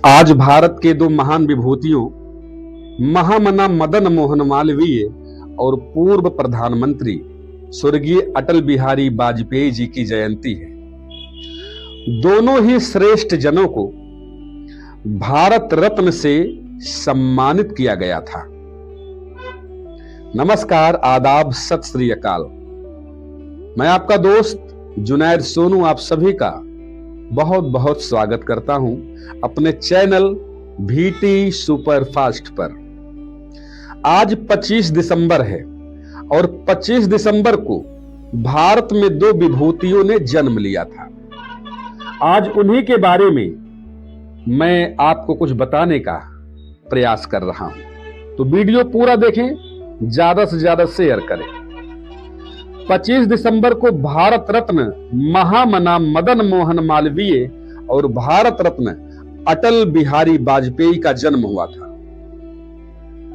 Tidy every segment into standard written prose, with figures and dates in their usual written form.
आज भारत के दो महान विभूतियों महामना मदन मोहन मालवीय और पूर्व प्रधानमंत्री स्वर्गीय अटल बिहारी वाजपेयी जी की जयंती है। दोनों ही श्रेष्ठ जनों को भारत रत्न से सम्मानित किया गया था। नमस्कार, आदाब, सत श्री अकाल। मैं आपका दोस्त जुनैद सोनू आप सभी का बहुत बहुत स्वागत करता हूं अपने चैनल VT सुपरफास्ट पर। आज 25 दिसंबर है और 25 दिसंबर को भारत में दो विभूतियों ने जन्म लिया था। आज उन्हीं के बारे में मैं आपको कुछ बताने का प्रयास कर रहा हूं, तो वीडियो पूरा देखें, ज्यादा से ज्यादा शेयर करें। 25 दिसंबर को भारत रत्न महामना मदन मोहन मालवीय और भारत रत्न अटल बिहारी वाजपेयी का जन्म हुआ था।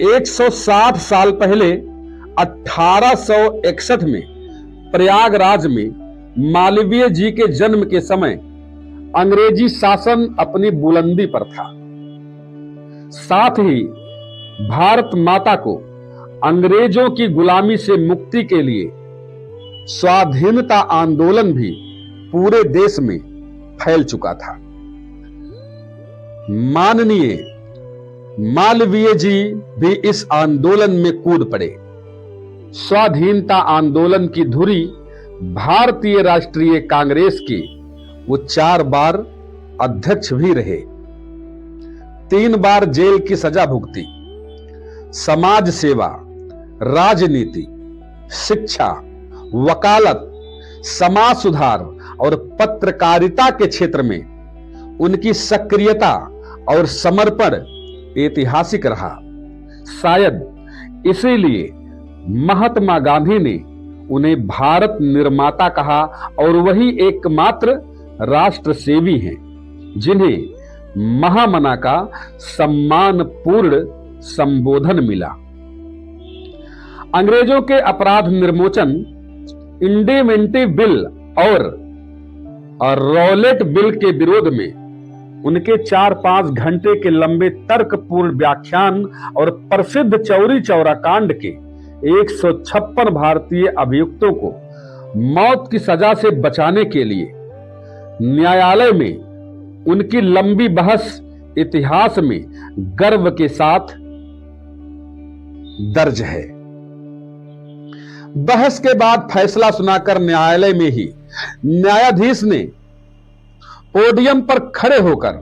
160 साल पहले 1861 में प्रयागराज में मालवीय जी के जन्म के समय अंग्रेजी शासन अपनी बुलंदी पर था। साथ ही भारत माता को अंग्रेजों की गुलामी से मुक्ति के लिए स्वाधीनता आंदोलन भी पूरे देश में फैल चुका था। माननीय मालवीय जी भी इस आंदोलन में कूद पड़े। स्वाधीनता आंदोलन की धुरी भारतीय राष्ट्रीय कांग्रेस के वो 4 बार अध्यक्ष भी रहे। 3 बार जेल की सजा भुगती। समाज सेवा, राजनीति, शिक्षा, वकालत, समाज सुधार और पत्रकारिता के क्षेत्र में उनकी सक्रियता और समर्पण ऐतिहासिक रहा। शायद इसीलिए महात्मा गांधी ने उन्हें भारत निर्माता कहा और वही एकमात्र राष्ट्र सेवी हैं जिन्हें महामना का सम्मानपूर्ण संबोधन मिला। अंग्रेजों के अपराध निर्मोचन, इंडेमेंटी बिल और रॉलेट बिल के विरोध में उनके 4-5 घंटे के लंबे तर्कपूर्ण व्याख्यान और प्रसिद्ध चौरी चौरा कांड के 156 भारतीय अभियुक्तों को मौत की सजा से बचाने के लिए न्यायालय में उनकी लंबी बहस इतिहास में गर्व के साथ दर्ज है। बहस के बाद फैसला सुनाकर न्यायालय में ही न्यायाधीश ने पोडियम पर खड़े होकर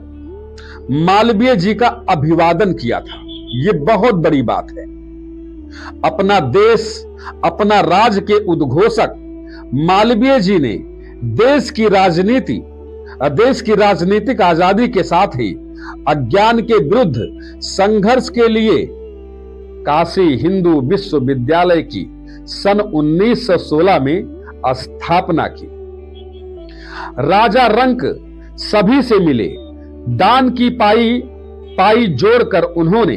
मालवीय जी का अभिवादन किया था। यह बहुत बड़ी बात है। अपना देश, अपना राज्य के उद्घोषक मालवीय जी ने देश की राजनीतिक आजादी के साथ ही अज्ञान के विरुद्ध संघर्ष के लिए काशी हिंदू विश्वविद्यालय की सन 1916 में स्थापना की। राजा रंक सभी से मिले। दान की पाई जोड़कर उन्होंने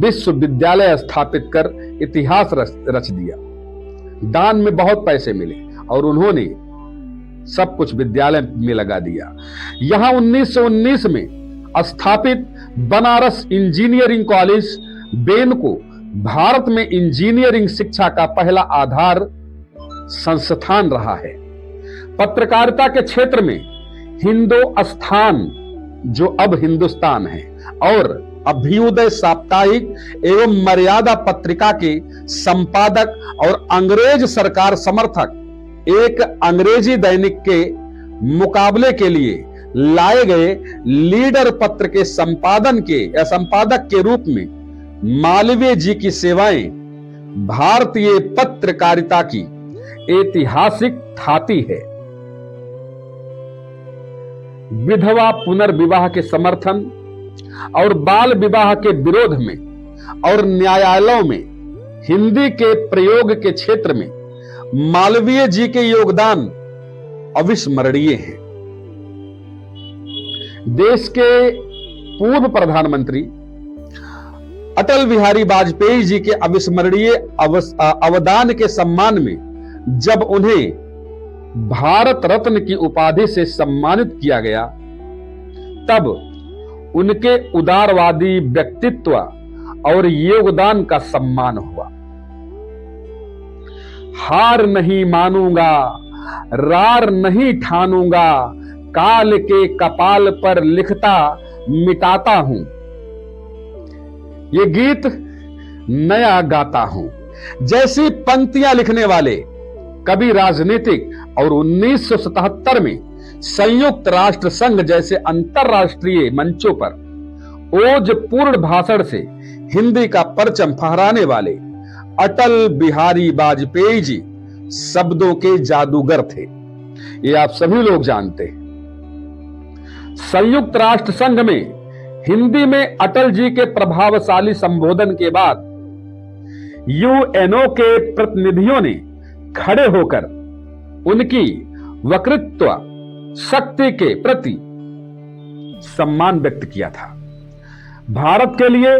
विश्वविद्यालय स्थापित कर इतिहास रच दिया। दान में बहुत पैसे मिले और उन्होंने सब कुछ विद्यालय में लगा दिया। यहां 1919 में स्थापित बनारस इंजीनियरिंग कॉलेज बेन को भारत में इंजीनियरिंग शिक्षा का पहला आधार संस्थान रहा है। पत्रकारिता के क्षेत्र में हिंदुस्तान, जो अब हिंदुस्तान है, और अभ्युदय साप्ताहिक एवं मर्यादा पत्रिका के संपादक और अंग्रेज सरकार समर्थक एक अंग्रेजी दैनिक के मुकाबले के लिए लाए गए लीडर पत्र के संपादक के रूप में मालवीय जी की सेवाएं भारतीय पत्रकारिता की ऐतिहासिक थाती है। विधवा पुनर्विवाह के समर्थन और बाल विवाह के विरोध में और न्यायालयों में हिंदी के प्रयोग के क्षेत्र में मालवीय जी के योगदान अविस्मरणीय है। देश के पूर्व प्रधानमंत्री अटल बिहारी वाजपेयी जी के अविस्मरणीय अवदान के सम्मान में जब उन्हें भारत रत्न की उपाधि से सम्मानित किया गया, तब उनके उदारवादी व्यक्तित्व और योगदान का सम्मान हुआ। हार नहीं मानूंगा, रार नहीं ठानूंगा, काल के कपाल पर लिखता मिटाता हूं। ये गीत नया गाता हूं जैसी पंक्तियां लिखने वाले कवि राजनीतिक और 1977 में संयुक्त राष्ट्र संघ जैसे अंतरराष्ट्रीय मंचों पर ओजपूर्ण भाषण से हिंदी का परचम फहराने वाले अटल बिहारी वाजपेयी जी शब्दों के जादूगर थे। ये आप सभी लोग जानते हैं। संयुक्त राष्ट्र संघ में हिंदी में अटल जी के प्रभावशाली संबोधन के बाद यूएनओ के प्रतिनिधियों ने खड़े होकर उनकी वक्तृत्व शक्ति के प्रति सम्मान व्यक्त किया था। भारत के लिए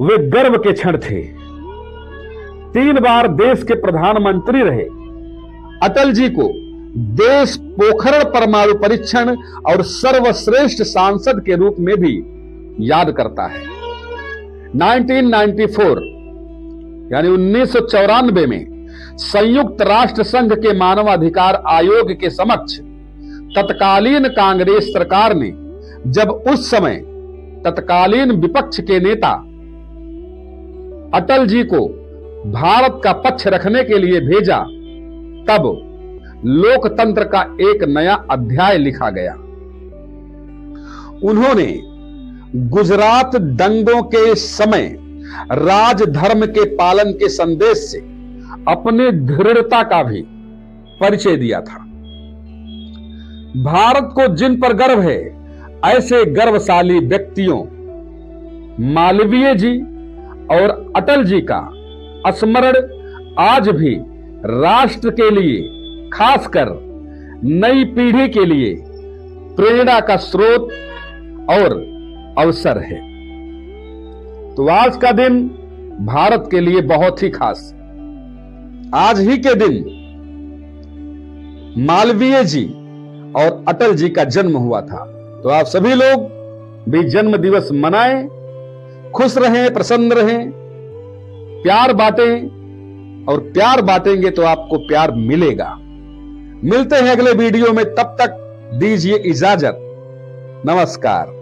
वे गर्व के क्षण थे। 3 बार देश के प्रधानमंत्री रहे अटल जी को देश पोखरण परमाणु परीक्षण और सर्वश्रेष्ठ सांसद के रूप में भी याद करता है। 1994 यानी 1994 में संयुक्त राष्ट्र संघ के मानवाधिकार आयोग के समक्ष तत्कालीन कांग्रेस सरकार ने जब उस समय तत्कालीन विपक्ष के नेता अटल जी को भारत का पक्ष रखने के लिए भेजा, तब लोकतंत्र का एक नया अध्याय लिखा गया। उन्होंने गुजरात दंगों के समय राजधर्म के पालन के संदेश से अपने दृढ़ता का भी परिचय दिया था। भारत को जिन पर गर्व है, ऐसे गर्वशाली व्यक्तियों मालवीय जी और अटल जी का स्मरण आज भी राष्ट्र के लिए, खासकर नई पीढ़ी के लिए प्रेरणा का स्रोत और अवसर है। तो आज का दिन भारत के लिए बहुत ही खास है। आज ही के दिन मालवीय जी और अटल जी का जन्म हुआ था। तो आप सभी लोग भी जन्म दिवस मनाएं, खुश रहें, प्रसन्न रहें, प्यार बांटें, और प्यार बांटेंगे तो आपको प्यार मिलेगा। मिलते हैं अगले वीडियो में, तब तक दीजिए इजाजत। नमस्कार।